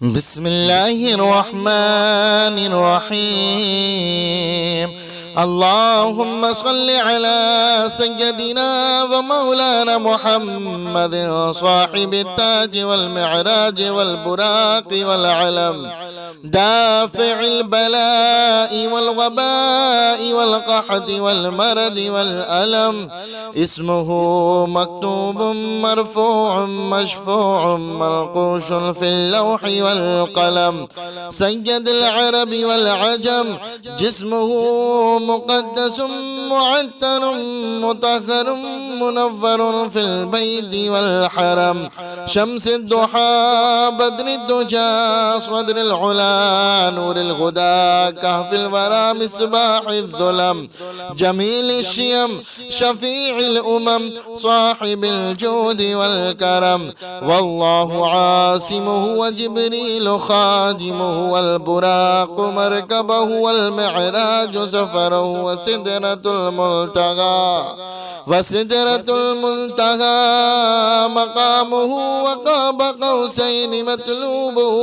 بسم الله الرحمن الرحيم. اللهم صل على سيدنا ومولانا محمد صاحب التاج والمعراج والبراق والعلم، دافع البلاء والوباء والقحط والمرض والألم. اسمه مكتوب مرفوع مشفوع منقوش في اللوح والقلم. سيد العرب والعجم، جسمه مقدس معتر مطهر منور في البيت والحرم. شمس الضحى بدر الدجى صدر العلا نور الهدى كهف الورى مصباح الظلم. جميل الشيم شفيع الأمم صاحب الجود والكرم. والله عاصمه وجبريل خادمه والبراق مركبه والمعراج سفره وسدرة المنتهى مقامه وقاب قوسين مطلوبه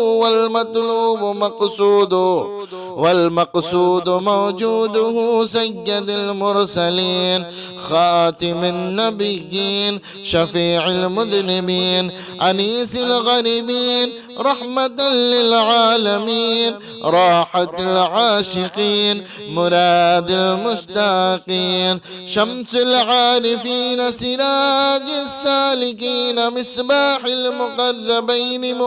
والمقصود موجوده. سيد المرسلين خاتم النبيين شفيع المذنبين أنيس الغريبين رحمة للعالمين راحة العاشقين مراد المشتاقين. شمس العارفين سراج السالكين مصباح المقربين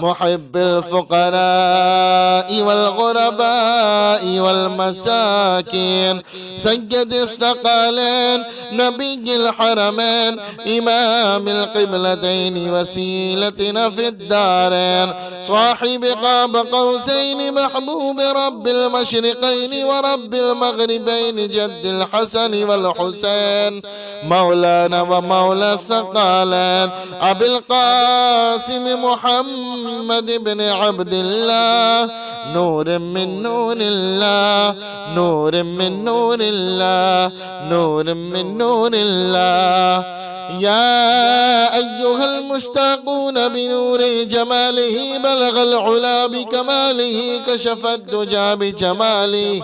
محب الفقراء والغرباء والمساكين. سيد الثقلين نبي الحرمين إمام القبلتين وسيلتنا في الدارين. صاحب قاب قوسين محبوب رب المشرقين ورب المغربين جد الحسن والحسين مولانا ومولى الثقلين. أبي القاسم محمد بن عبد الله نور من نور الله نور من نور الله نور من نور الله. يا أيها المشتاقون بنور جماله بلغ العلا بكماله كشف الدجى بجماله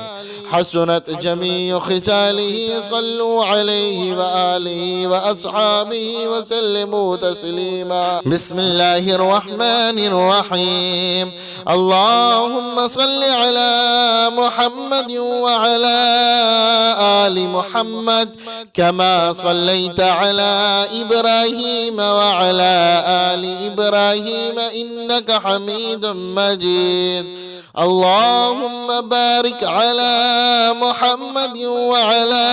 حسنت جميع خصاله. صلوا عليه وآله وأصحابه وسلموا تسليما. بسم الله الرحمن الرحيم. اللهم صل على محمد وعلى آل محمد كما صليت على إبراهيم وعلى آل إبراهيم إنك حميد مجيد. اللهم بارك على محمد وعلى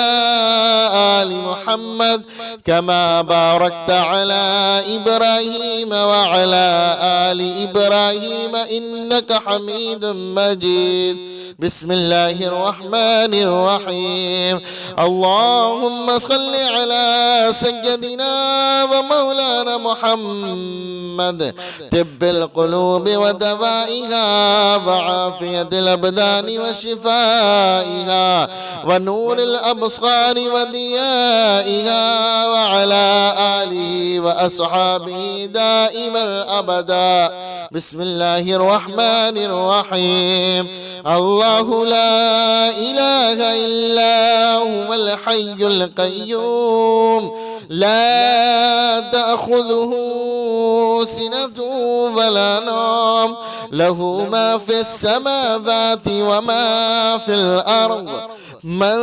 آل محمد كما باركت على إبراهيم وعلى آل إبراهيم إنك حميد مجيد. بسم الله الرحمن الرحيم. اللهم صل على سيدنا ومولانا محمد طب القلوب ودوائها وعافية الأبدان وشفائها ونور الأبصار وضيائها وعلى آله وأصحابه دائما الأبدا. بسم الله الرحمن الرحيم. الله لا إله إلا هو الحي القيوم لا تأخذه سنة ولا نوم له ما في السماوات وما في الأرض. من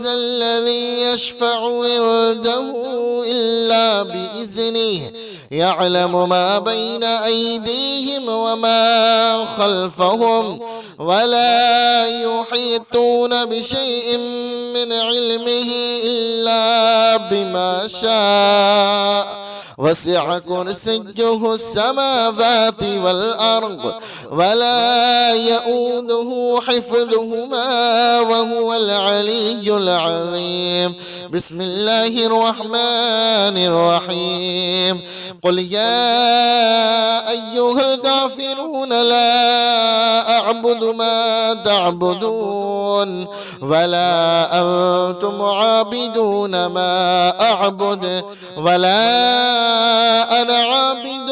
ذا الذي يشفع عنده إلا بإذنه يعلم ما بين أيديهم وما خلفهم ولا يحيطون بشيء من علمه إلا بما شاء. وسع كرسيه السماوات والأرض ولا يؤوده حفظهما وهو العلي العظيم. بسم الله الرحمن الرحيم. قل يا أيها الكافرون لا أعبد ما تعبدون تعبدون ولا أنتم عابدون ما أعبد ولا أنا عابد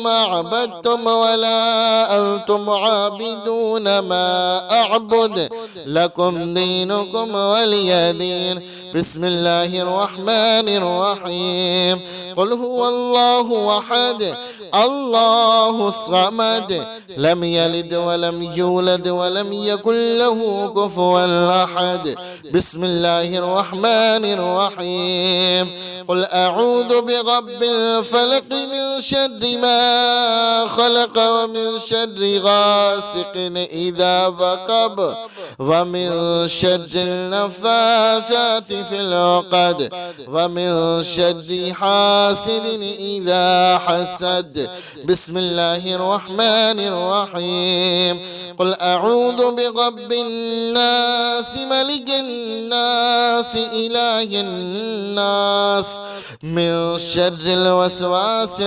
ما عبدتم ولا أنتم عابدون ما أعبد لكم دينكم ولي دين. بسم الله الرحمن الرحيم. قل هو الله أحد الله الصمد لم يلد ولم يولد ولم يكن له كفوا أحد. بسم الله الرحمن الرحيم. قل أعوذ برب الفلق من شر ما خلق ومن شر غاسق إذا وقب ومن شر النفاثات في العقد ومن شر حاسد إذا حسد. بسم الله الرحمن الرحيم. قل أعوذ برب الناس ملك الناس إله الناس من شر الوسواس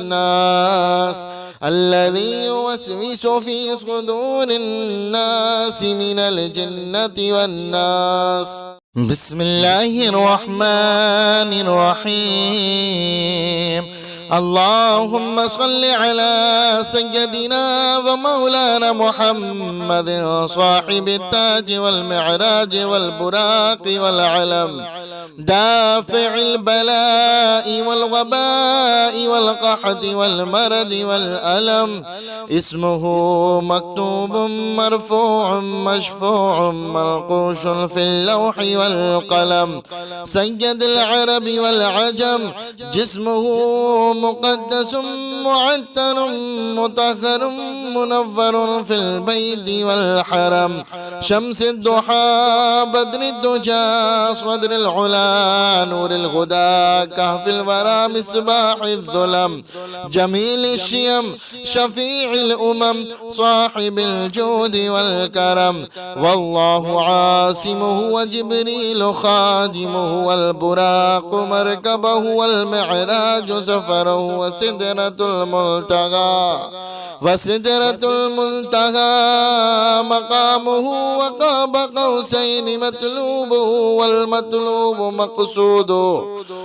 الخناس الذي يوسوس في صدور الناس من الجنة والناس. بسم الله الرحمن الرحيم. اللهم صل على سيدنا ومولانا محمد صاحب التاج والمعراج والبراق والعلم دافع البلاء والوباء والقحط والمرض والألم. اسمه مكتوب مرفوع مشفوع منقوش في اللوح والقلم. سيد العرب والعجم. جسمه مقدس معتر مطهر منور في البيت والحرم. شمس الضحى بدر الدجى صدر العلا نور الهدى كهف الورى مصباح الظلم. جميل الشيم شفيع الأمم صاحب الجود والكرم. والله عاصمه وجبريل خادمه والبراق مركبه والمعراج سفره وسدرة المنتهى مقامه وقاب قوسين مطلوبه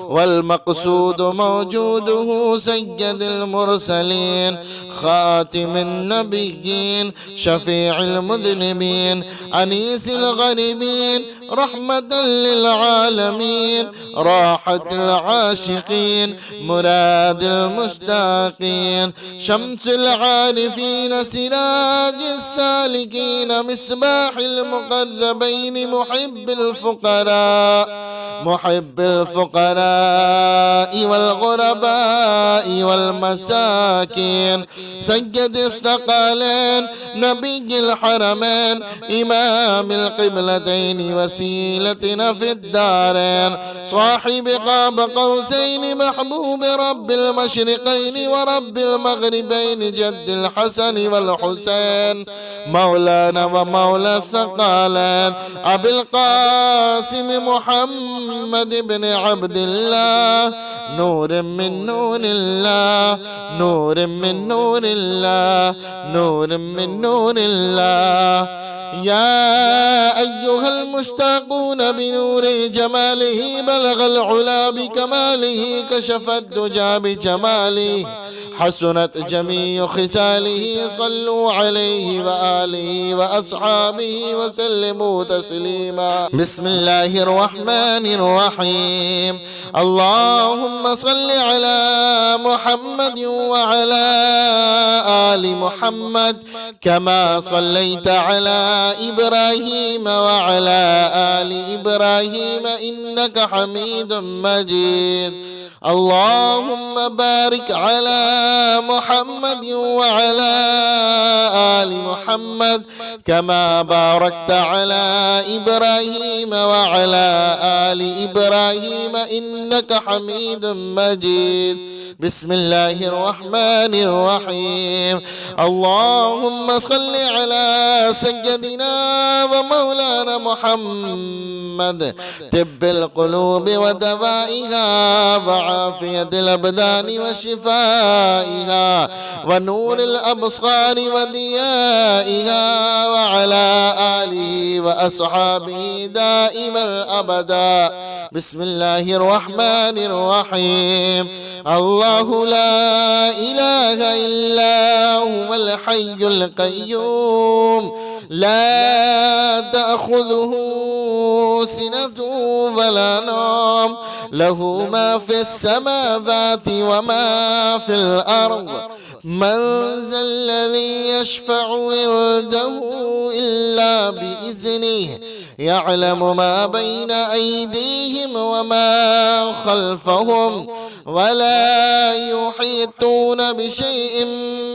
والمقصود موجوده. سيد المرسلين خاتم النبيين شفيع المذنبين أنيس الغريبين رحمة للعالمين راحة العاشقين مراد المشتاقين. شمس العارفين سراج السالكين مصباح المقربين محب الفقراء والغرباء والمساكين. سيد الثقلين نبي الحرمين إمام القبلتين وسيلتنا في الدارين. صاحب قاب قوسين محبوب رب المشرقين ورب المغربين جد الحسن والحسين مولانا ومولى الثقلين. أبي القاسم محمد بن عبد الله نور من نور الله نور من نور الله نور من نور الله. يا أيها المشتاقون بنور جماله بلغ العلا بكماله كشف الدجى بجماله حسنت جميع خصاله. صلوا عليه وآله وأصحابه وسلموا تسليما. بسم الله الرحمن الرحيم. اللهم صل على محمد وعلى آل محمد كما صليت على إبراهيم وعلى آل إبراهيم إنك حميد مجيد. اللهم بارك على محمد وعلى آل محمد كما باركت على إبراهيم وعلى آل إبراهيم إنك حميد مجيد. بسم الله الرحمن الرحيم. اللهم صل على سيدنا ومولانا محمد طب القلوب ودوائها وعافية الأبدان وشفائها ونور الأبصار وضيائها، وعلى آله وأصحابه دائما الأبدا. بسم الله الرحمن الرحيم. الله لا إله إلا هو الحي القيوم، لا تأخذه سنة ولا نوم، له ما في السماوات وما في الأرض. من ذا الذي يشفع عنده إلا بإذنه، يعلم ما بين أيديهم وما خلفهم، ولا يحيطون بشيء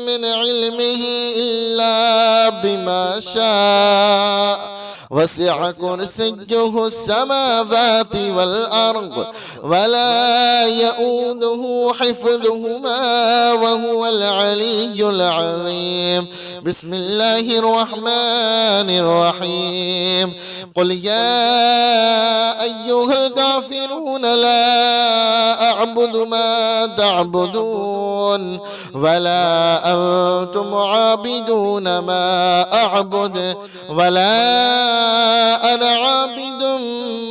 من علمه إلا بما شاء. وسع كرسيه السماوات والأرض، ولا يؤوده حفظهما، وهو العلي العظيم. بسم الله الرحمن الرحيم. قل يا أيها الكافرون لا أعبد ما تعبدون، ولا أنتم عابدون ما أعبد، ولا أنا عابد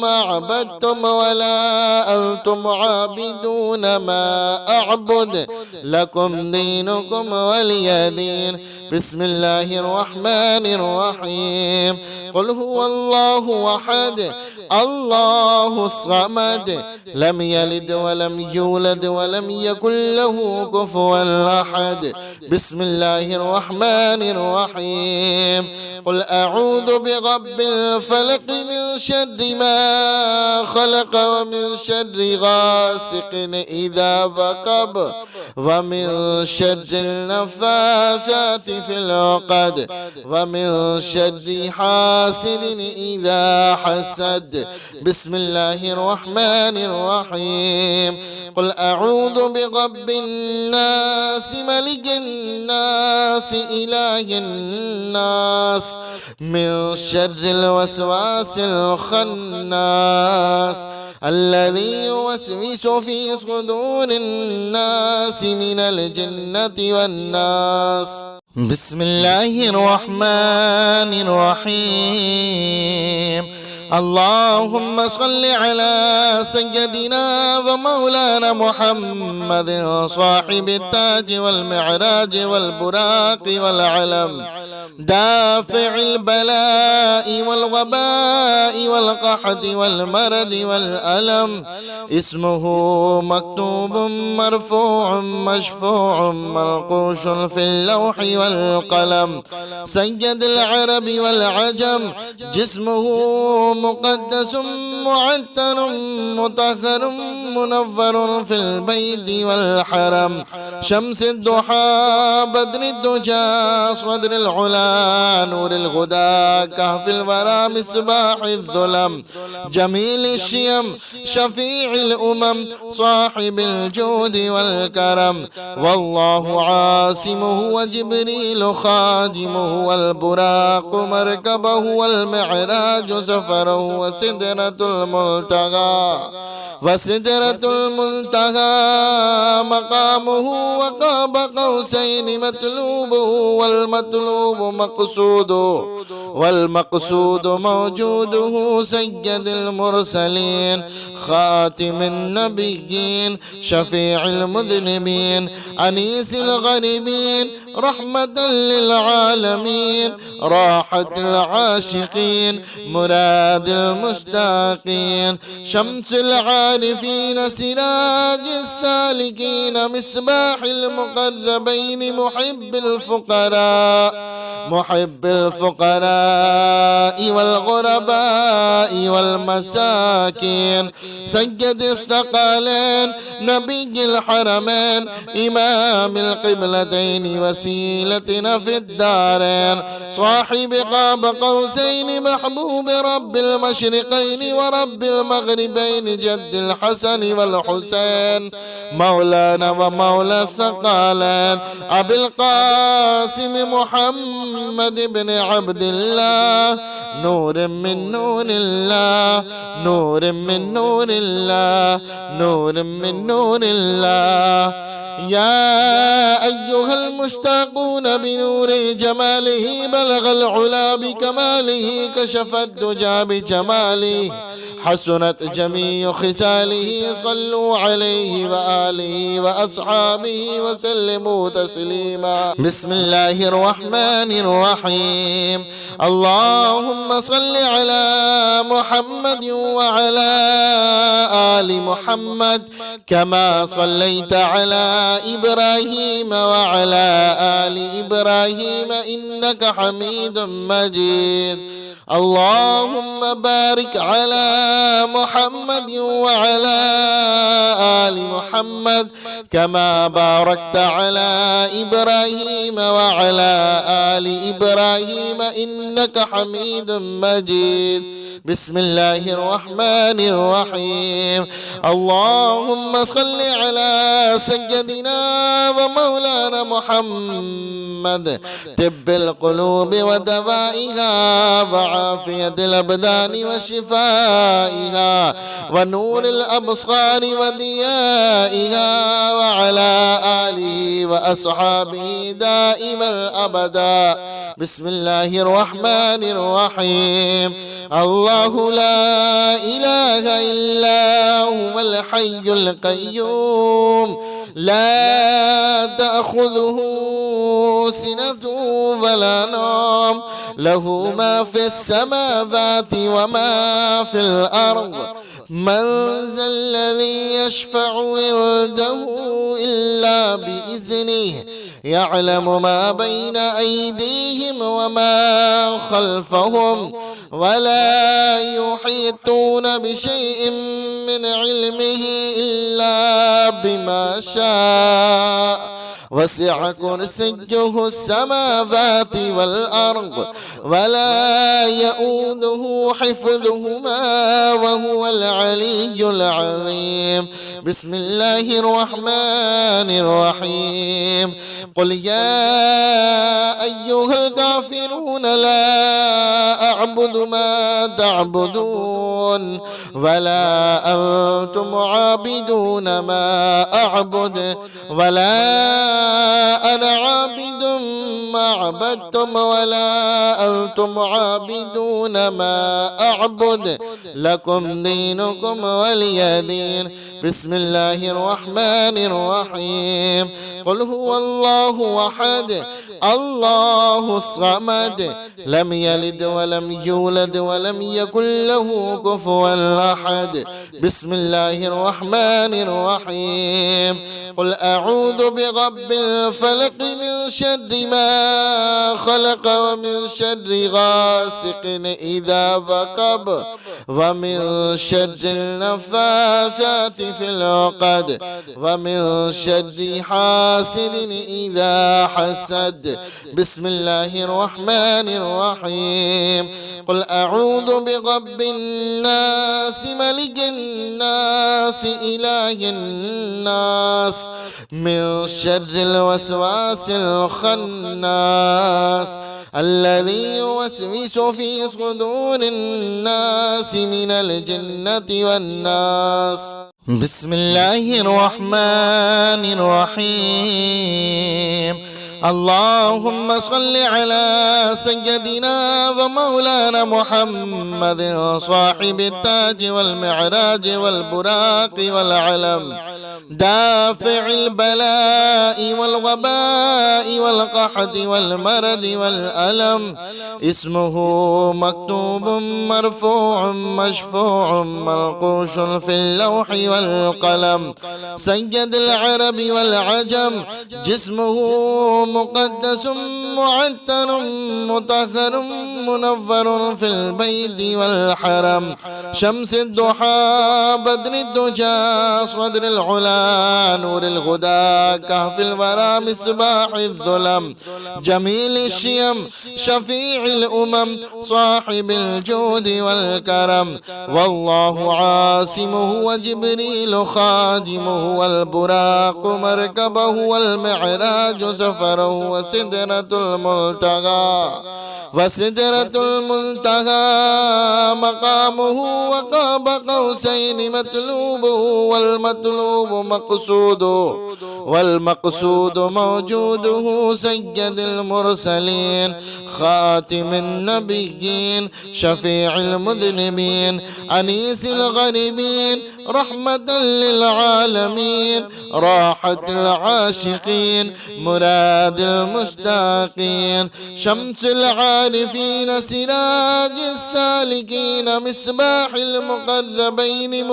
ما عبدتم، ولا أنتم عابدون ما أعبد، لكم دينكم ولي دين. بسم الله الرحمن الرحيم. قل هو الله أحد الله الصمد، لم يلد ولم يولد ولم يكن له كفوا أحد. بسم الله الرحمن الرحيم. قل أعوذ برب الفلق من شر ما خلق، ومن شر غاسق إذا وقب، ومن شر النفاثات في العقد، ومن شر حاسد إذا حسد. بسم الله الرحمن الرحيم. قل أعوذ برب الناس ملك الناس إله الناس من شر الوسواس الخناس الذي يوسوس في صدور الناس من الجنة والناس. بسم الله الرحمن الرحيم. اللهم صل على سيدنا ومولانا محمد صاحب التاج والمعراج والبراق والعلم، دافع البلاء والوباء والقحط والمرض والألم. اسمه مكتوب مرفوع مشفوع منقوش في اللوح والقلم، سيد العرب والعجم. جسمه مقدس معتر مطهر منور في البيت والحرم، شمس الضحى بدر الدجى صدر العلا نور الهدى كهف الورى مصباح الظلم، جميل الشيم شفيع الأمم صاحب الجود والكرم. والله عاصمه وجبريل خادمه، والبراق مركبه والمعراج سفره، وسدرة المنتهى مقامه، وقاب قوسين مطلوبه، والمقصود موجوده. سيد المرسلين خاتم النبيين شفيع المذنبين أنيس الغريبين رحمة للعالمين، راحة العاشقين مراد المشتاقين، شمس العارفين سراج السالكين، مصباح المقربين محب الفقراء والغرباء والمساكين، سيد الثقلين نبي الحرمين إمام القبلتين وسيلتنا في الدارين، صاحب قاب قوسين محبوب رب المشرقين ورب المغربين، جد الحسن والحسين مولانا ومولى الثقلين، أبي القاسم محمد بن عبد الله، نور من نور الله، نور من نور الله، نور من نور الله. يا أيها المشتاقون بنور جماله بلغ العلا بكماله كشف الدجى بجماله حسنت جميع خصاله صلوا عليه وآله وأصحابه وسلموا تسليما. بسم الله الرحمن الرحيم. اللهم صل على محمد وعلى آل محمد كما صليت على إبراهيم وعلى آل إبراهيم إنك حميد مجيد. اللهم بارك على محمد وعلى آل محمد كما باركت على إبراهيم وعلى آل إبراهيم إنك حميد مجيد. بسم الله الرحمن الرحيم. اللهم صل على سيدنا ومولانا محمد طب القلوب ودوائها وعافية الأبدان وشفائها ونور الأبصار وضيائها وعلى آله وأصحابه دائما أبدا. بسم الله الرحمن الرحيم. الله لا إله إلا هو الحي القيوم لا تأخذه سنة ولا نوم له ما في السماوات وما في الأرض من ذا الذي يشفع عنده إلا بإذنه يعلم ما بين أيديهم وما خلفهم ولا يحيطون بشيء من علمه إلا بما شاء وسع كرسيه السماوات والأرض ولا يؤوده حفظهما وهو العلي العظيم. بسم الله الرحمن الرحيم. قل يا أيها الكافرون لا أعبد ما تعبدون ولا أنتم عابدون ما أعبد ولا أنا عابد ما عبدتم ولا أنتم عابدون ما أعبد لكم دينكم ولي دين. بسم الله الرحمن الرحيم. قل هو الله أحد الله الصمد لم يلد ولم يولد ولم يكن له كفوا أحد. بسم الله الرحمن الرحيم. قل أعوذ برب الفلق من شر ما خلق ومن شر غاسق إذا وقب ومن شر النفاثات في العقد ومن شر حاسد إذا حسد. بسم الله الرحمن الرحيم. قل أعوذ برب الناس ملك الناس إله الناس من شر الوسواس الخناس الذي يوسوس في صدور الناس من الجنة والناس. بسم الله الرحمن الرحيم. اللهم صل على سيدنا ومولانا محمد صاحب التاج والمعراج والبراق والعلم دافع البلاء والوباء والقحط والمرض والألم اسمه مكتوب مرفوع مشفوع منقوش في اللوح والقلم سيد العرب والعجم جسمه مقدس معتر مطهر منور في البيت والحرم شمس الضحى بدر الدجى صدر العلا نور الهدى كهف الورى مصباح الظلم جميل الشيم شفيع الأمم صاحب الجود والكرم والله عاصمه وجبريل خادمه والبراق مركبه والمعراج سفره وسدرة الملتقى وسدرة المنتهى مقامه وقاب قوسين مطلوبه والمقصود موجوده سيد المرسلين خاتم النبيين شفيع المذنبين أنيس الغريبين رحمة للعالمين راحة العاشقين مراد المشتاقين شمس العارفين سراج السالكين مصباح المقربين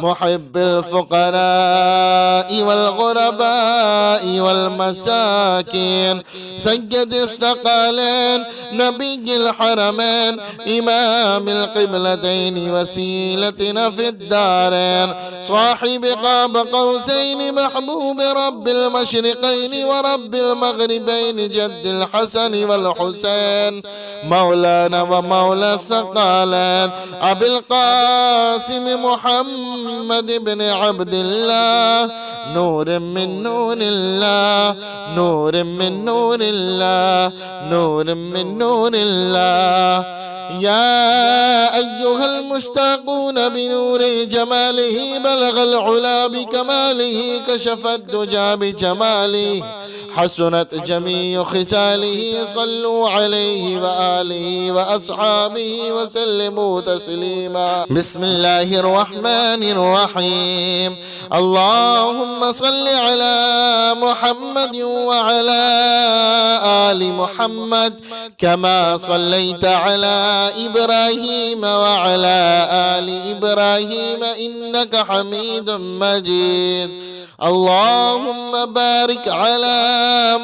محب الفقراء والغرباء والمساكين سيد الثقلين نبي الحرمين إمام القبلتين وسيلتنا في الدارين صاحب قاب قوسين محبوب رب المشرقين ورب المغربين جد الحسن والحسين مولانا ومولى الثقلين أبي القاسم محمد بن عبد الله نور من نور الله نور من نور الله نور من نور الله يا أيها المشتاقون بنور جماله بلغ العلا بكماله كشف الدجى بجماله حسنت جميع خصاله صلوا عليه وآله وأصحابه وسلموا تسليما بسم الله الرحمن الرحيم اللهم صل على محمد وعلى آل محمد كما صليت على إبراهيم وعلى آل إبراهيم إنك حميد مجيد اللهم بارك على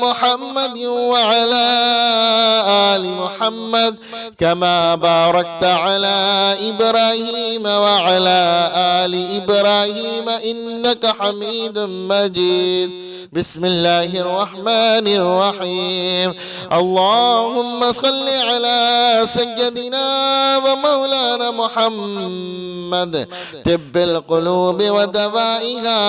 محمد وعلى آل محمد كما باركت على إبراهيم وعلى آل إبراهيم إنك حميد مجيد بسم الله الرحمن الرحيم اللهم صل على سيدنا ومولانا محمد طب القلوب ودوائها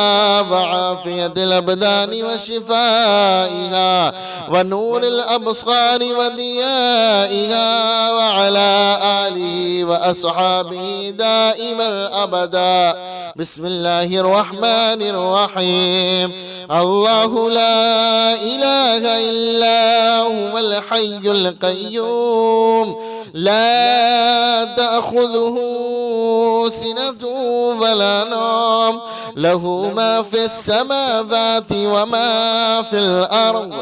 وعافية الأبدان وشفائها ونور الأبصار وضيائها وعلى آله وأصحابه دائما الأبدا بسم الله الرحمن الرحيم الله لا إله إلا هو الحي القيوم لا تأخذه سنة ولا نوم له ما في السماوات وما في الأرض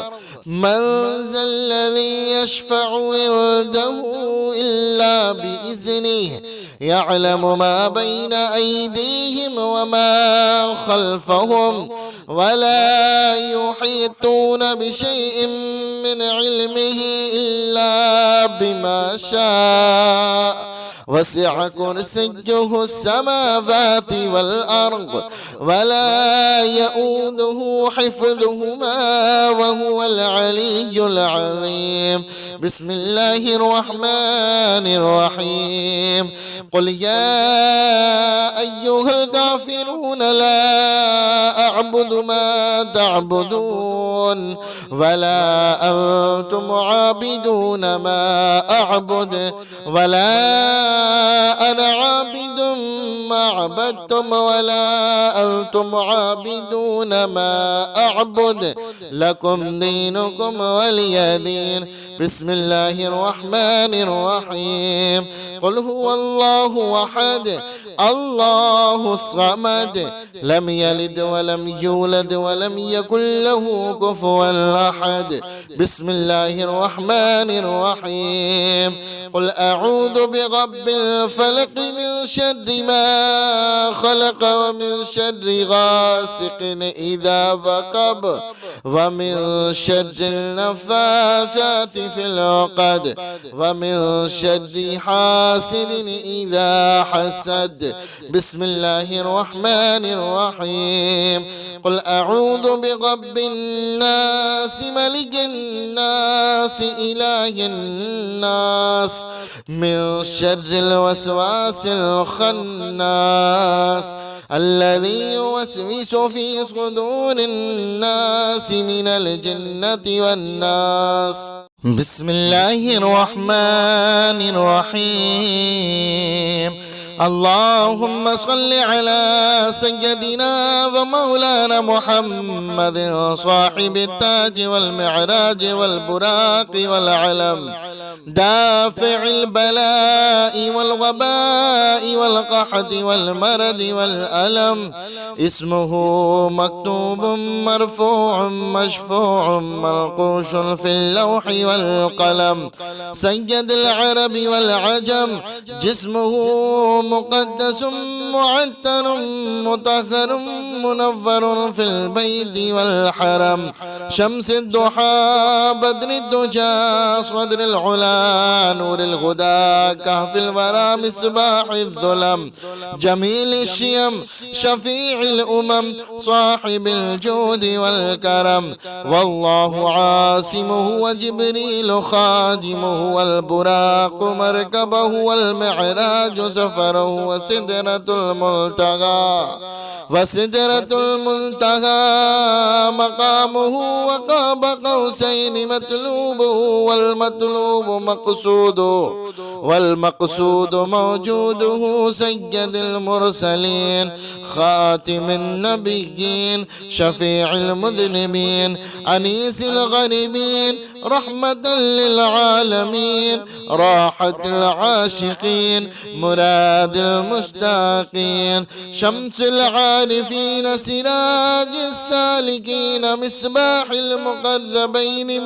من ذا الذي يشفع عنده إلا بإذنه يعلم ما بين أيديهم وما خلفهم ولا يحيطون بشيء من علمه إلا بما شاء وسع كرسيه السماوات والأرض ولا يؤوده حفظهما وهو العلي العظيم بسم الله الرحمن الرحيم قل يا أيها الكافرون لا أعبد ما تعبدون ولا أنتم عابدون ما أعبد ولا أنا عابد ما عبدتم ولا أنتم عابدون ما أعبد لكم دينكم ولي دين بسم الله الرحمن الرحيم قل هو الله أحد الله الصمد لم يلد ولم يولد ولم يكن له كفوا أحد بسم الله الرحمن الرحيم قل أعوذ برب الفلق من شر ما خلق ومن شر غاسق إذا وقب ومن شر النفاثات في العقد ومن شر حاسد إذا حسد بسم الله الرحمن الرحيم قل أعوذ برب الناس ملك الناس إله الناس من شر الوسواس الخناس الذي يوسوس في صدور الناس من الجنة والناس بسم الله الرحمن الرحيم. اللهم صل على سيدنا ومولانا محمد صاحب التاج والمعراج والبراق والعلم، دافع البلاء والوباء والقحط والمرض والألم، اسمه مكتوب مرفوع مشفوع منقوش في اللوح والقلم، سيد العرب والعجم، جسمه مقدس معتر مطهر منور في البيت والحرم، شمس الضحى بدر الدجى صدر العلا نور الهدى كهف الورى مصباح الظلم، جميل الشيم شفيع الأمم صاحب الجود والكرم، والله عاصمه وجبريل خادمه والبراق مركبه والمعراج سفره وسدرة المنتهى مقامه، وقاب قوسين مطلوبه والمقصود موجوده، سيد المرسلين خاتم النبيين شفيع المذنبين أنيس الغريبين رحمة للعالمين، راحة العاشقين مراد المشتاقين، شمس العارفين سراج السالكين، مصباح المقربين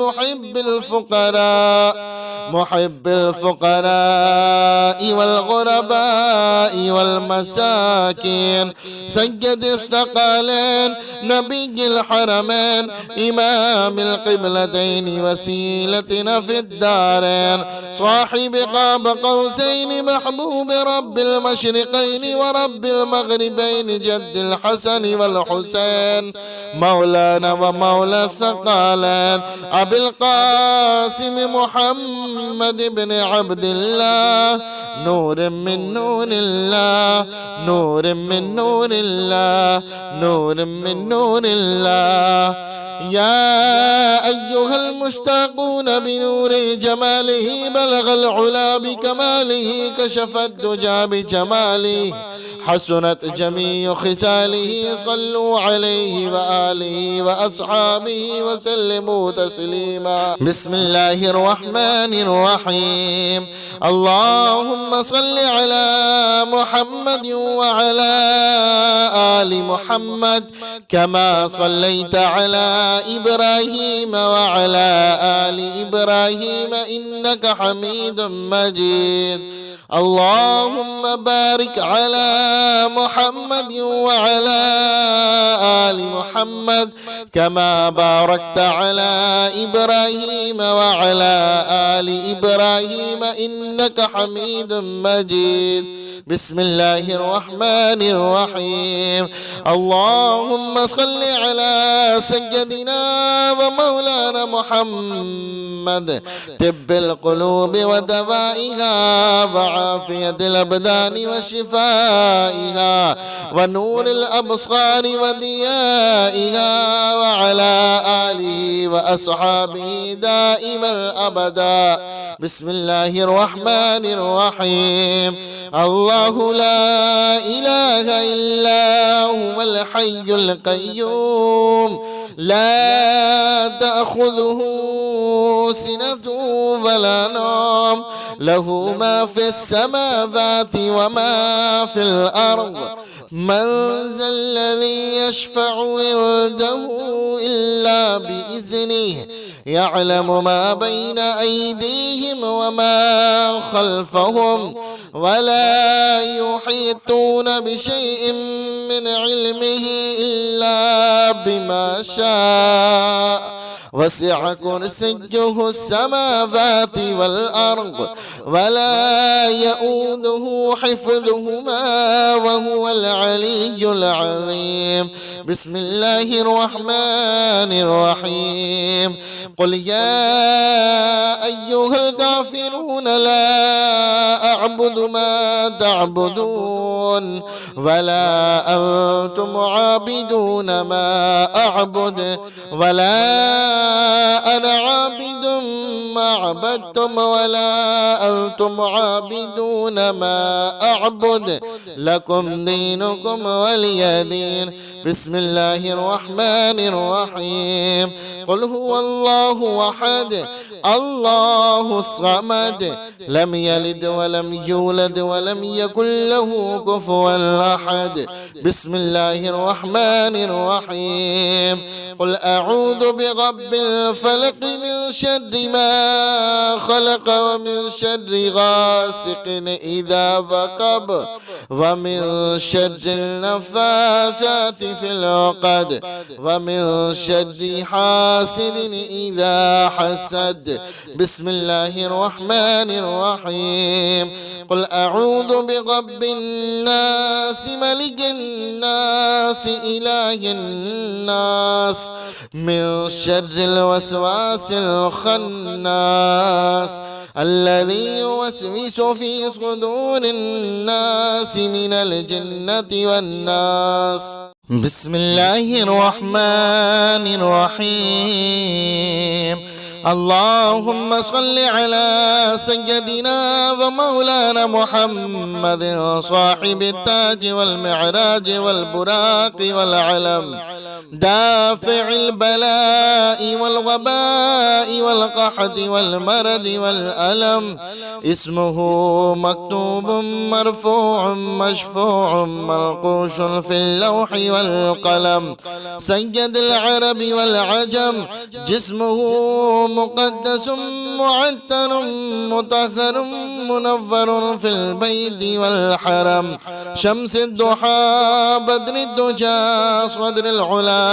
محب الفقراء والغرباء والمساكين، سيد الثقلين نبي الحرمين إمام القبلتين وسيلتنا في الدارين، صاحب قاب قوسين محبوب رب المشرقين ورب المغربين، جد الحسن والحسين مولانا ومولى الثقلين، أبي القاسم محمد بن عبد الله، نور من نور الله، نور من نور الله، نور من نور الله. يا أيها المشتاقون بنور جماله بلغ العلا بكماله، كشف الدجى بجماله، حسنت جميع خصاله، صلوا عليه وآله وأصحابه وسلموا تسليما. بسم الله الرحمن الرحيم. اللهم صل على محمد وعلى آل محمد كما صليت على إبراهيم وعلى آل إبراهيم إنك حميد مجيد. اللهم بارك على محمد وعلى آل محمد كما باركت على إبراهيم وعلى آل إبراهيم إنك حميد مجيد. بسم الله الرحمن الرحيم. اللهم صل على سيدنا ومولانا محمد طب القلوب ودوائها وعافية الأبدان وشفائها ونور الأبصار وضيائها، وعلى آله وأصحابه دائما الأبدا. بسم الله الرحمن الرحيم. الله لا إله إلا هو الحي القيوم، لا تأخذه سنة ولا نوم، له ما في السماوات وما في الأرض، من ذا الذي يشفع عنده إلا بإذنه، يعلم ما بين أيديهم وما خلفهم، ولا يحيطون بشيء من علمه إلا بما شاء، وسع كرسيه السماوات والأرض ولا يؤوده حفظهما وهو العلي العظيم. بسم الله الرحمن الرحيم. قل يا أيها الكافرون لا أعبد ما تعبدون ولا أنتم عابدون ما أعبد ولا أنا عابد ما عبدتم ولا أنتم عابدون ما أعبد لكم دينكم ولي دين. بسم الله الرحمن الرحيم. قل هو الله أحد الله الصمد لم يلد ولم يولد ولم يكن له كفوا أحد. بسم الله الرحمن الرحيم. قل أعوذ برب الفلق من شر ما خلق ومن شر غاسق إذا وقب ومن شر النفاثات في العقد ومن شر حاسد إذا حسد. بسم الله الرحمن الرحيم. قل أعوذ برب الناس ملك الناس إله الناس من شر الوسواس الخناس الذي يوسوس في صدور الناس من الجنة والناس. بسم الله الرحمن الرحيم. اللهم صل على سيدنا ومولانا محمد صاحب التاج والمعراج والبراق والعلم دافع البلاء والوباء والقحط والمرض والألم. اسمه مكتوب مرفوع مشفوع منقوش في اللوح والقلم. سيد العرب والعجم. جسمه مقدس معتر مطهر منور في البيت والحرم. شمس الضحى بدر الدجى صدر العلا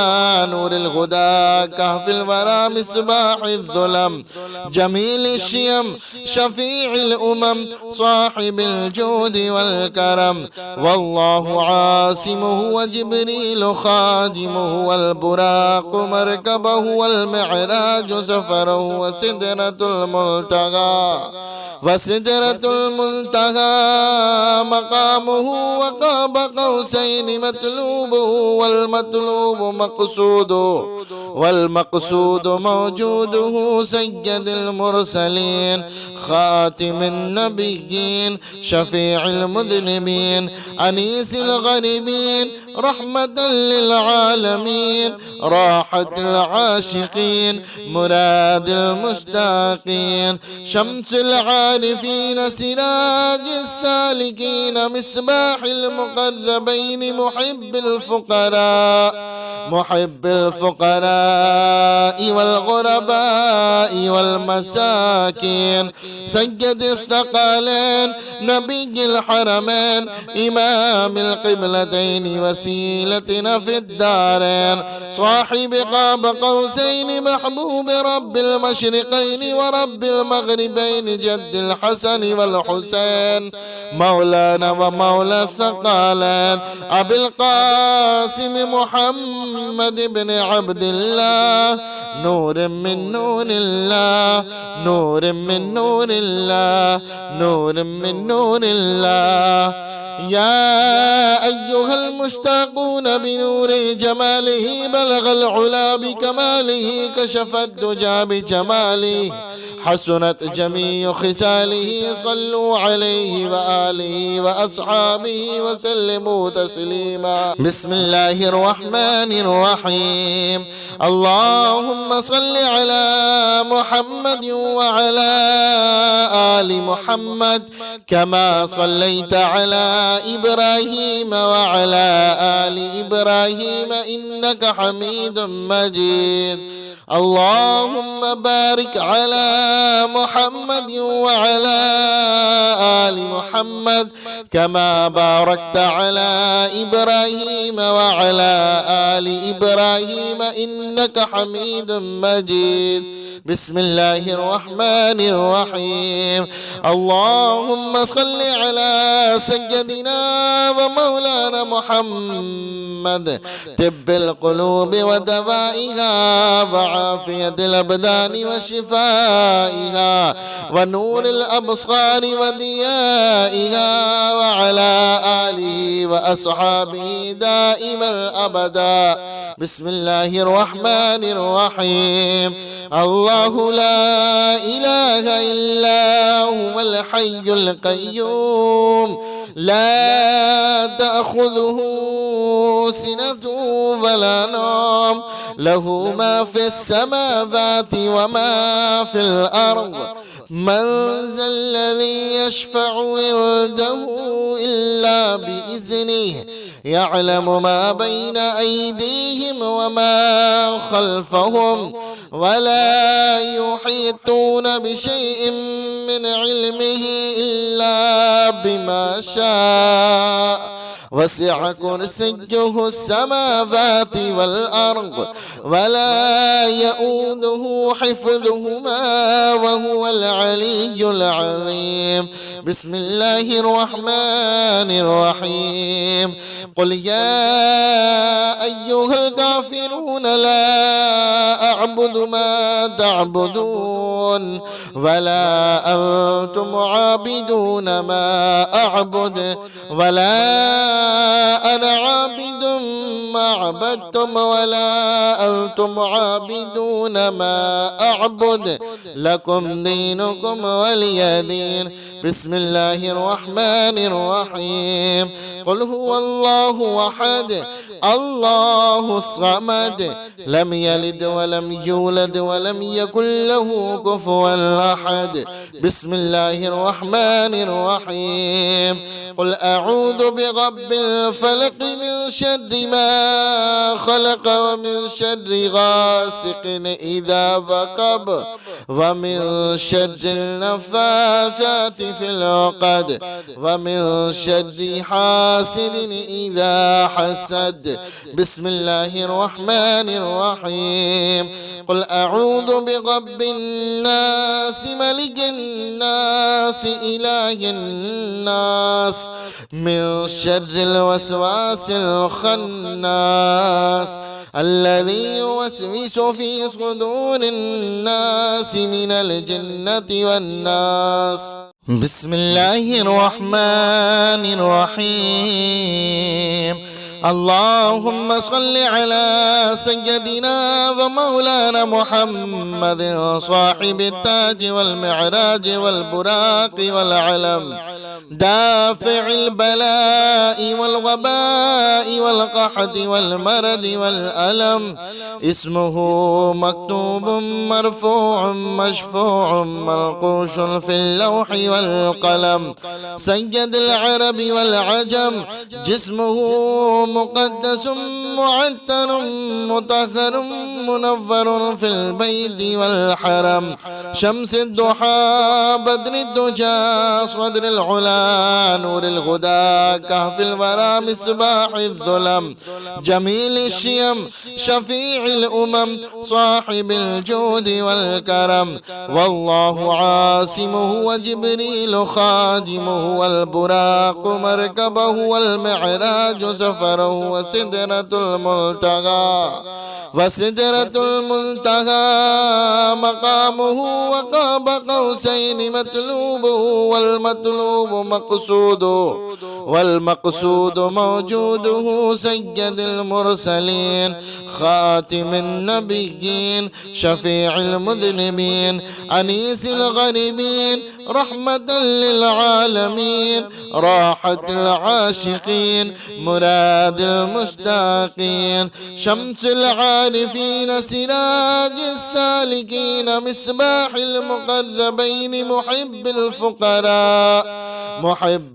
نور الهدى كهف الورى مصباح الظلم. جميل الشيم شفيع الأمم صاحب الجود والكرم. والله عاصمه وجبريل خادمه والبراق مركبه والمعراج سفره وسدرة المنتهى مقامه وقاب قوسين مطلوبه والمقصود موجوده. سيد المرسلين خاتم النبيين شفيع المذنبين أنيس الغريبين رحمة للعالمين راحة العاشقين مراد المشتاقين. شمس العارفين سراج السالكين مصباح المقربين محب الفقراء والغرباء والمساكين. سيد الثقلين نبي الحرمين إمام القبلتين وسيلتنا في الدارين. صاحب قاب قوسين محبوب رب المشرقين ورب المغربين جد الحسن والحسين مولانا ومولى الثقلين. أبي القاسم محمد بن عبد الله نور من نور الله نور من نور الله نور من نور الله. يا أيها المشتاقون بنور جماله بلغ العلا بكماله كشف الدجى بجماله حسنت جميع خصاله. صلوا عليه وآله وأصحابه وسلموا تسليما. بسم الله الرحمن الرحيم. اللهم صل على محمد وعلى آل محمد كما صليت على إبراهيم وعلى آل إبراهيم إنك حميد مجيد. اللهم بارك على محمد وعلى آل محمد كما باركت على إبراهيم وعلى آل إبراهيم إنك حميد مجيد. بسم الله الرحمن الرحيم. اللهم صل على سيدنا ومولانا محمد طب القلوب ودوائها وعافية الأبدان وشفائها ونور الأبصار وضيائها وعلى آله وأصحابه دائما الأبدا. بسم الله الرحمن الرحيم. الله لا إله إلا هو الحي القيوم لا تأخذه سنة ولا نوم له ما في السماوات وما في الأرض من ذا الذي يشفع عنده إلا بإذنه يعلم ما بين أيديهم وما خلفهم ولا يحيطون بشيء من علمه إلا بما شاء وسع كرسيه السماوات والأرض ولا يؤوده حفظهما وهو العلي العظيم. بسم الله الرحمن الرحيم. قل يا أيها الكافرون لا أعبد ما تعبدون ولا أنتم عابدون ما أعبد ولا أنا عابد ما عبدتم ولا أنتم عابدون ما أعبد لكم دينكم ولي دين. بسم الله الرحمن الرحيم. قل هو الله أحد الله الصمد لم يلد ولم يولد ولم يكن له كفوا أحد. بسم الله الرحمن الرحيم. قل أعوذ برب الفلق من شر ما خلق ومن شر غاسق إذا وقب ومن شر النفاثات في العقد ومن شر حاسد إذا حسد. بسم الله الرحمن الرحيم. قل أعوذ برب الناس ملك الناس إله الناس من شر الوسواس الخناس الذي يوسوس في صدور الناس من الجنة والناس. بسم الله الرحمن الرحيم. اللهم صل على سيدنا ومولانا محمد صاحب التاج والمعراج والبراق والعلم دافع البلاء والوباء والقحط والمرض والألم اسمه مكتوب مرفوع مشفوع منقوش في اللوح والقلم سيد العرب والعجم جسمه مقدس معتر مطهر منور في البيت والحرم شمس الضحى بدر الدجى صدر العلا نور الهدى كهف الورى مصباح الظلم جميل الشيم شفيع الأمم صاحب الجود والكرم والله عاصمه وجبريل خادمه والبراق مركبه والمعراج سفره وسدرة المنتهى مقامه وقاب قوسين مطلوبه والمقصود موجوده سيد المرسلين خاتم النبيين شفيع المذنبين أنيس الغريبين رحمة للعالمين راحة العاشقين مراد المشتاقين شمس العارفين سراج السالكين مصباح المقربين محب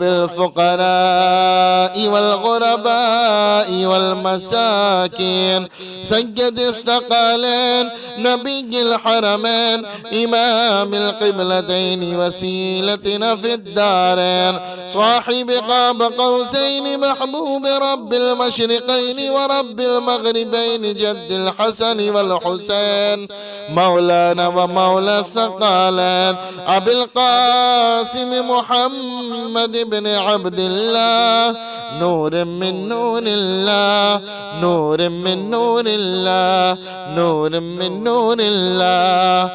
الفقراء والغرباء والمساكين سيد الثقلين نبي الحرمين إمام القبلتين وسيلتنا في الدارين صاحب قاب قوسين محبوب رب المشرقين ورب المغربين جد الحسن والحسين مولانا ومولى الثقلين أبي القاسم محمد بن عبد الله نور من نور الله نور من نور الله نور من نور الله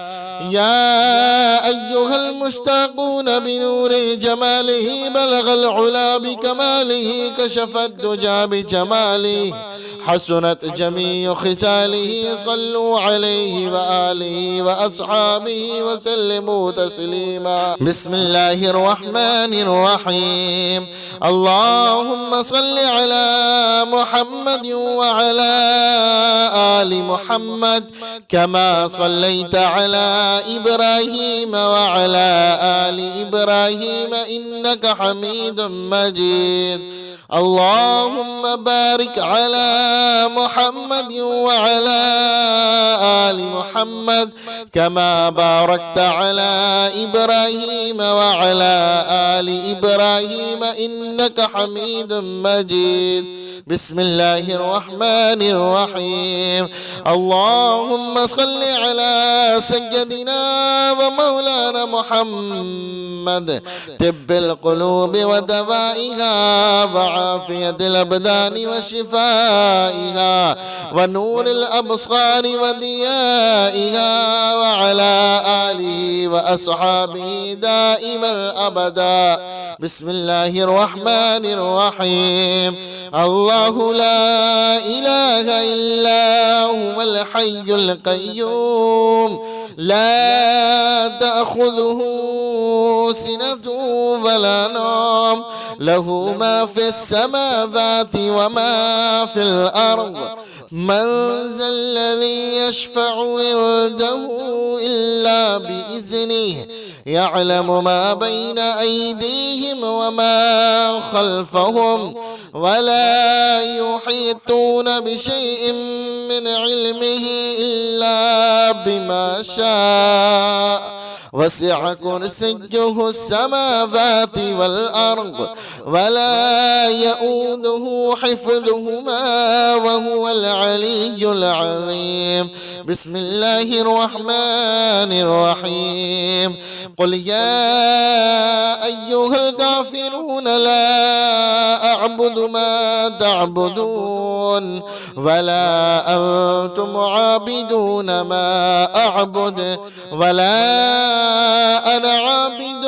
يا أيها المشتاقون بنور جماله بلغ العلا بكماله كشف الدجى بجماله حسنت جميع خصاله صلوا عليه وآله وأصحابه وسلموا تسليما بسم الله الرحمن الرحيم اللهم صل على محمد وعلى آل محمد كما صليت على إبراهيم وعلى آل إبراهيم إنك حميد مجيد اللهم بارك على محمد وعلى آل محمد كما باركت على إبراهيم وعلى آل إبراهيم إنك حميد مجيد بسم الله الرحمن الرحيم اللهم صل على سيدنا ومولانا محمد طب القلوب ودوائها وعافية الأبدان وشفائها ونور الأبصار وضيائها وعلى آله وأصحابه دائما أبدا بسم الله الرحمن الرحيم الله لا إله إلا هو الحي القيوم لا تأخذه سنة ولا نوم له ما في السماوات وما في الأرض من ذا الذي يشفع عنده إلا بإذنه يعلم ما بين أيديهم وما خلفهم ولا يحيطون بشيء من علمه إلا بما شاء وسع كرسيه السماوات والأرض ولا يؤوده حفظهما وهو العلي العظيم بسم الله الرحمن الرحيم قل يا أيها الكافرون لا أعبد ما تعبدون ولا أنتم عابدون ما أعبد ولا أنا عابد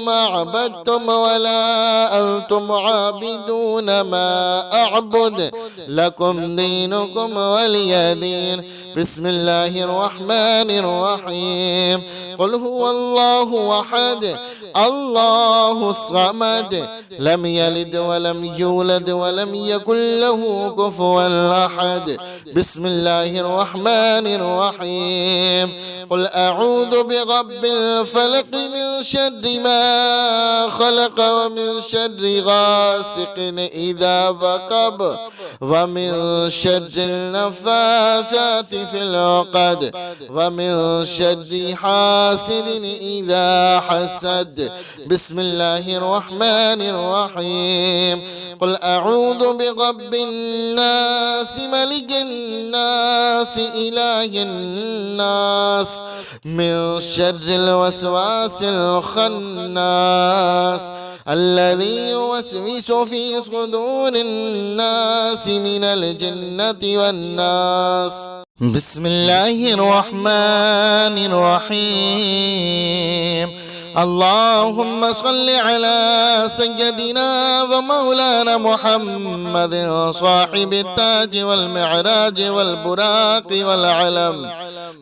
ما عبدتم ولا أنتم عابدون ما أعبد لكم دينكم ولي دين بسم الله الرحمن الرحيم قل هو الله أحد الله الصمد لم يلد ولم يولد ولم يكن له كفوا أحد بسم الله الرحمن الرحيم قل أعوذ برب الفلق من شر ما خلق ومن شر غاسق إذا وقب ومن شر النفاثات في العقد ومن شر حاسد إذا حسد بسم الله الرحمن الرحيم قل أعوذ برب الناس ملك الناس إله الناس من شر الوسواس الخناس الذي يوسوس في صدور الناس من الجنة والناس بسم الله الرحمن الرحيم اللهم صل على سيدنا ومولانا محمد صاحب التاج والمعراج والبراق والعلم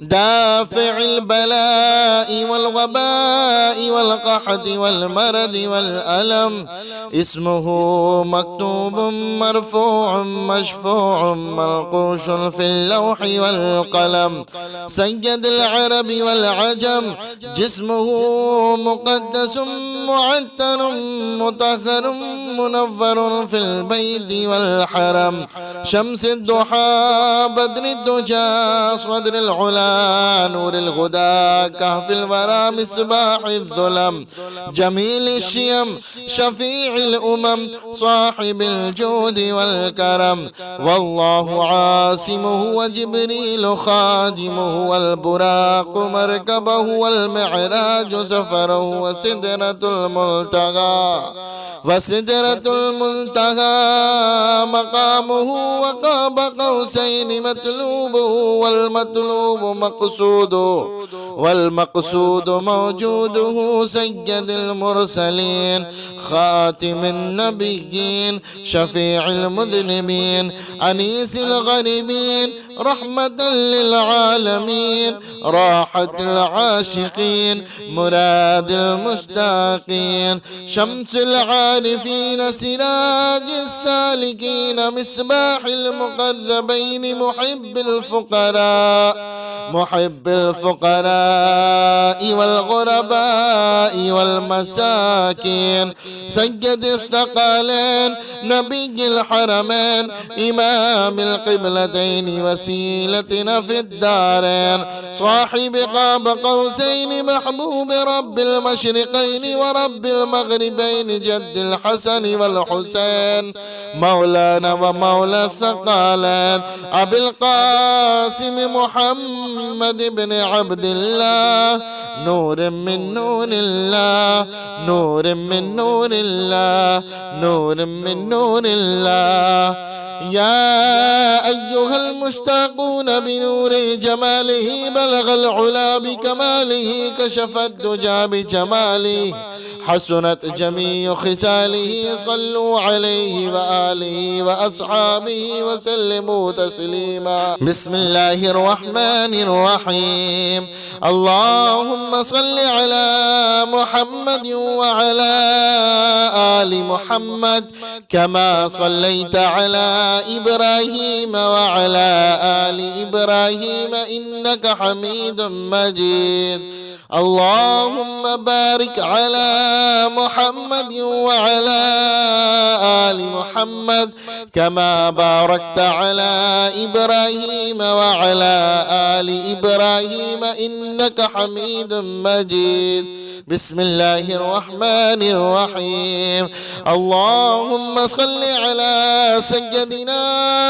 دافع البلاء والوباء والقحط والمرض والألم اسمه مكتوب مرفوع مشفوع منقوش في اللوح والقلم سيد العرب والعجم جسمه مقدس معتر مطهر منور في البيت والحرم شمس الضحى بدر الدجى صدر العلا نور الهدى كهف الورى مصباح الظلم جميل الشيم شفيع الأمم صاحب الجود والكرم والله عاصمه وجبريل خادمه والبراق مركبه والمعراج سفره وسدرة المنتهى مقامه وقاب قوسين مطلوبه والمقصود موجوده سيد المرسلين خاتم النبيين شفيع المذنبين أنيس الغريبين رحمة للعالمين راحة العاشقين مراد المشتاقين شمس العارفين سراج السالكين مصباح المقربين محب الفقراء والغرباء والمساكين سيد الثقلين نبي الحرمين إمام القبلتين وسيلتنا في الدارين صاحب قاب قوسين محبوب رب المشرقين ورب المغربين جد الحسن والحسين مولانا ومولى الثقلين أبي القاسم محمد بن عبد الله نور من نور الله نور من نور الله نور من نور الله يا أيها المشتاقون بنور جماله بلغ العلا بكماله كشف الدجى بجماله حسنت جميع خصاله صلوا عليه وآله وأصحابه وسلموا تسليما بسم الله الرحمن الرحيم اللهم صل على محمد وعلى آل محمد كما صليت على إبراهيم وعلى آل إبراهيم إنك حميد مجيد اللهم بارك على محمد وعلى آل محمد كما باركت على إبراهيم وعلى آل إبراهيم إنك حميد مجيد بسم الله الرحمن الرحيم اللهم صل على سيدنا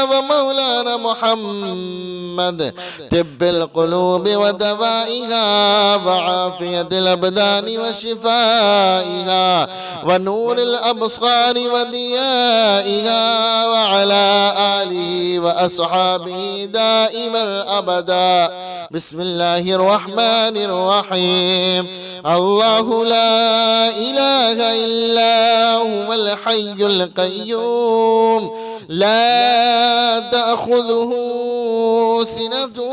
ومولانا محمد طب القلوب ودوائها وعافية الأبدان وشفائها ونور الأبصار وضيائها وعلى آله وأصحابه دائما الأبدا بسم الله الرحمن الرحيم الله لا إله إلا هو الحي القيوم لا تأخذه سنة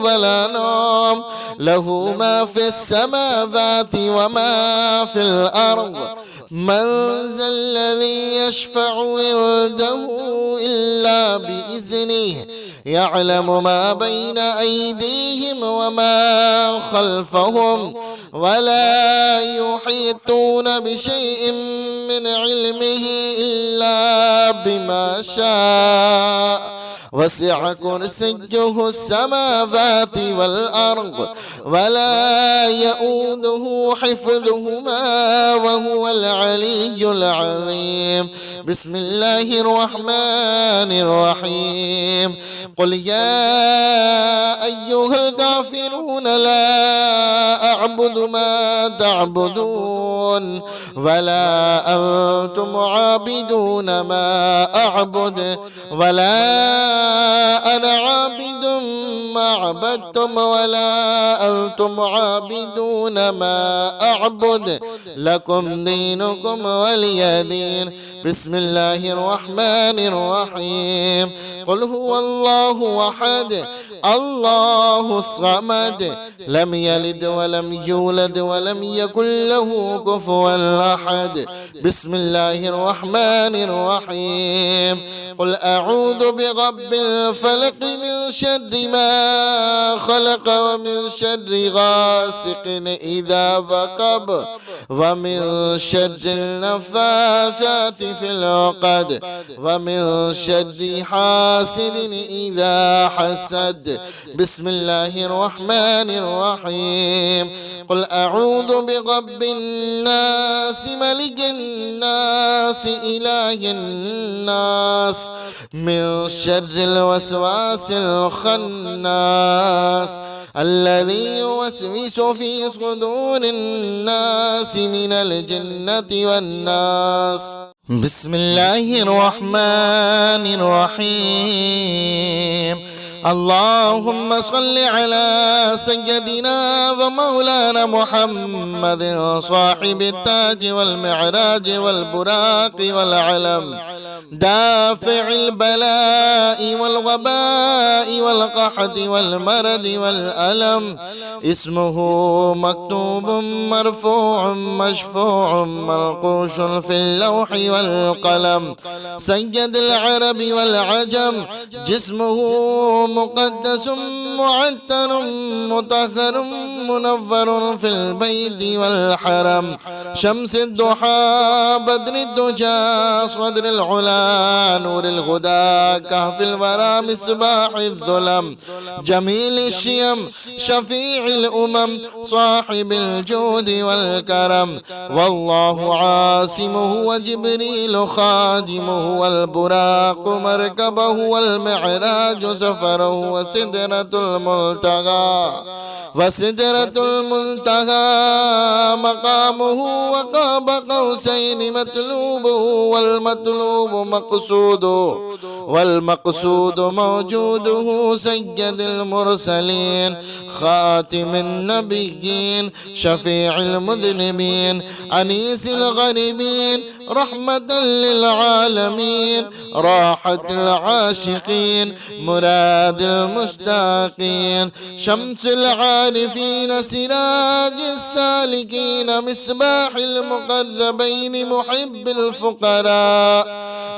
ولا نوم له ما في السماوات وما في الأرض من ذا الذي يشفع عنده إلا بإذنه يعلم ما بين أيديهم وما خلفهم ولا يحيطون بشيء من علمه إلا بما شاء وسع كرسيه السماوات والأرض ولا يؤوده حفظهما وهو العلي العظيم بسم الله الرحمن الرحيم قل يا أيها الكافرون لا أعبد ما تعبدون ولا أنتم عابدون ما أعبد ولا أنا عابد ما عبدتم ولا أنتم عابدون ما أعبد لكم دينكم ولي دين بسم الله الرحمن الرحيم قل هو الله أحد الله الصمد لم يلد ولم يولد ولم يكن له كفوا أحد بسم الله الرحمن الرحيم قل أعوذ برب الفلق من شر ما خلق ومن شر غاسق إذا وقب ومن شر النفاثات في العقد ومن شر حاسد إذا حسد. بسم الله الرحمن الرحيم. قل أعوذ برب الناس ملك الناس إله الناس من شر الوسواس الخناس الذي يوسوس في صدور الناس من الجنة والناس. بسم الله الرحمن الرحيم. اللهم صل على سيدنا ومولانا محمد صاحب التاج والمعراج والبراق والعلم دافع البلاء والوباء والقحط والمرض والألم. اسمه مكتوب مرفوع مشفوع منقوش في اللوح والقلم. سيد العرب والعجم. جسمه مقدس معتر مطهر منور في البيت والحرم. شمس الضحى بدر الدجى صدر العلا نور الهدى كهف الورى مصباح الظلم. جميل الشيم شفيع الأمم صاحب الجود والكرم. والله عاصمه وجبريل خادمه والبراق مركبه والمعراج سفره وسدرة المنتهى مقامه وقاب قوسين مطلوبه والمقصود موجوده. سيد المرسلين خاتم النبيين شفيع المذنبين أنيس الغريبين رحمة للعالمين راحة العاشقين مراد المشتاقين. شمس العارفين سراج السالكين مصباح المقربين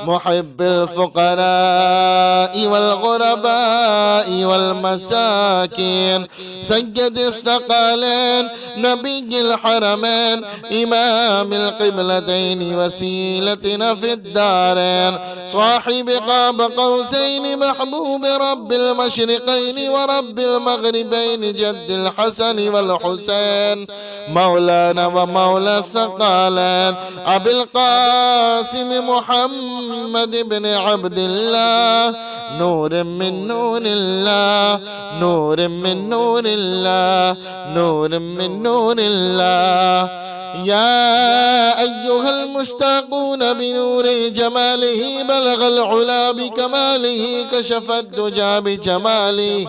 محب الفقراء والغرباء والمساكين. سيد الثقلين نبي الحرمين إمام القبلتين وسيلتنا في الدارين. صاحب قاب قوسين محبوب رب المشرقين ورب المغربين جد الحسن والحسين مولانا ومولى الثقلين. أبي القاسم محمد بن عبد الله نور من نور الله نور من نور الله نور من نور الله. يا أيها المشتاقون بنور جماله بلغ العلا بكماله كشف الدجى بجماله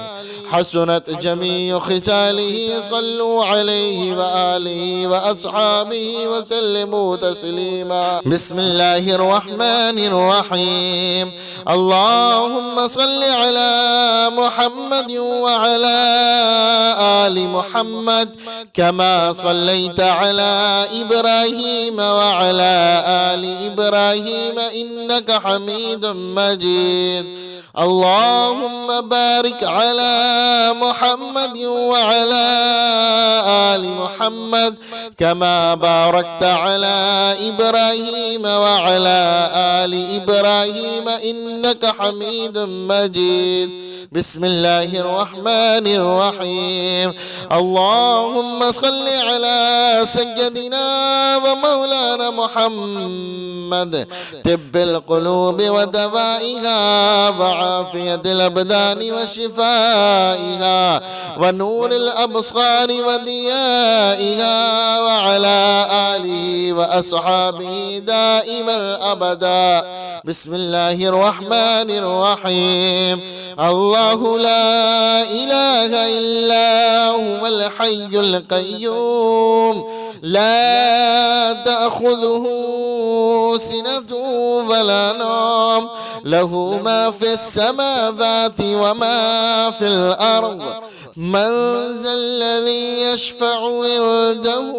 حسنت جميع خصاله. صلوا عليه وآله وأصحابه وسلموا تسليما. بسم الله الرحمن الرحيم. اللهم صل على محمد وعلى آل محمد كما صليت على إبراهيم وعلى آل إبراهيم إنك حميد مجيد. اللهم بارك على محمد وعلى آل محمد كما باركت على إبراهيم وعلى آل إبراهيم إنك حميد مجيد. بسم الله الرحمن الرحيم. اللهم صل على سيدنا ومولانا محمد طب القلوب ودوائها وعافية الأبدان وشفائها ونور الأبصار وديائها وعلى آله وأصحابه دائما الأبدا. بسم الله الرحمن الرحيم. الله لا إله إلا هو الحي القيوم لا تأخذه سنة ولا نوم له ما في السماوات وما في الأرض. من ذا الذي يشفع عنده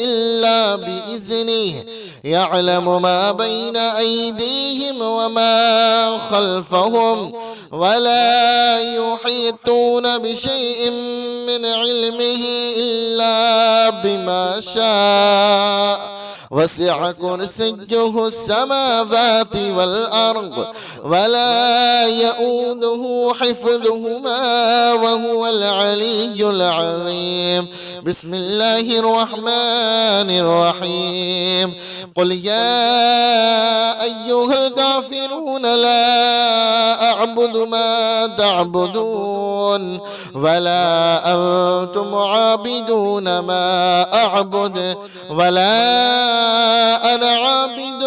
إلا بإذنه يعلم ما بين أيديهم وما خلفهم ولا يحيطون بشيء من علمه إلا بما شاء وسع كرسيه السماوات والأرض ولا يؤوده حفظهما وهو العلي العظيم. بسم الله الرحمن الرحيم. قل يا أيها الكافرون لا أعبد ما تعبدون ولا أنتم عابدون ما أعبد ولا أنا عابد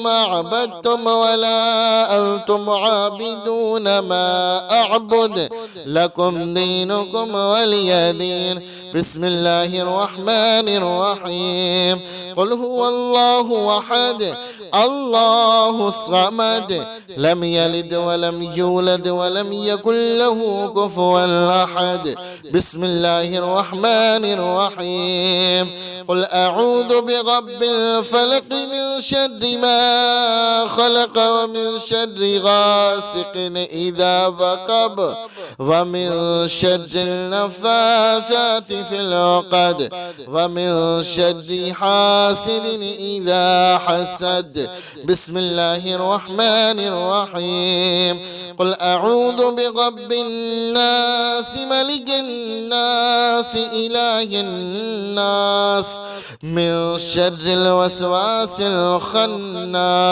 ما عبدتم ولا أنتم عابدون ما أعبد لكم دينكم ولي دين. بسم الله الرحمن الرحيم. قل هو الله أحد الله الصمد لم يلد ولم يولد ولم يكن له كفوا أحد. بسم الله الرحمن الرحيم. قل أعوذ برب الفلق من شر ما خلق ومن شر غاسق إذا وقب ومن شر النفاثات في العقد ومن شر حاسد إذا حسد. بسم الله الرحمن الرحيم. قل أعوذ برب الناس ملك الناس إله الناس من شر الوسواس الخناس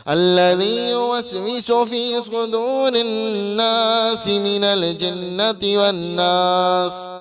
الذي يوسوس في صدور الناس من الجنة والناس.